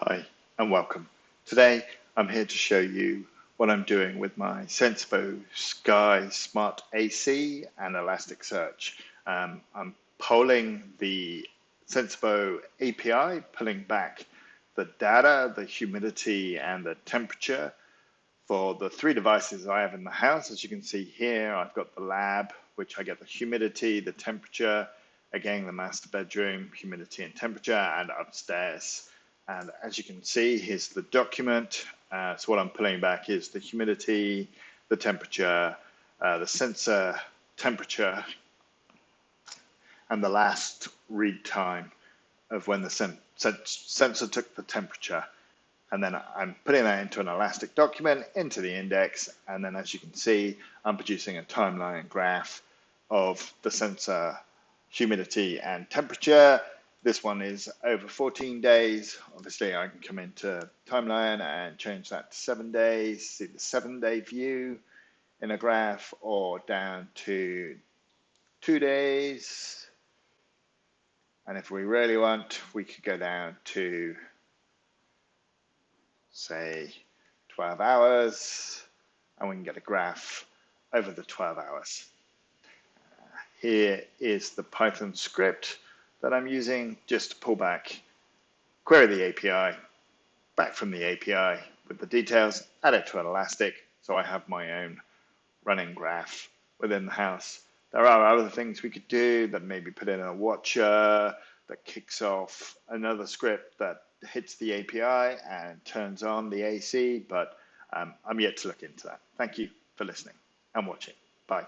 Hi and welcome. Today I'm here to show you what I'm doing with my Sensibo Sky Smart AC and Elasticsearch. I'm polling the Sensibo API, pulling back the data, the humidity and the temperature for the three devices I have in the house. As you can see here, I've got the lab, which I get the humidity, the temperature, again the master bedroom, humidity and temperature, and upstairs. And as you can see, here's the document. So what I'm pulling back is the humidity, the temperature, the sensor temperature, and the last read time of when the sensor took the temperature. And then I'm putting that into an Elastic document, into the index, and then as you can see, I'm producing a timeline graph of the sensor humidity and temperature. This one is over 14 days. Obviously, I can come into Timelion and change that to 7 days, see the 7-day view in a graph, or down to 2 days. And if we really want, we could go down to, say, 12 hours, and we can get a graph over the 12 hours. Here is the Python script that I'm using just to pull back, query the API, back from the API with the details, add it to an Elastic, so I have my own running graph within the house. There are other things we could do, that maybe put in a watcher that kicks off another script that hits the API and turns on the AC, but I'm yet to look into that. Thank you for listening and watching. Bye.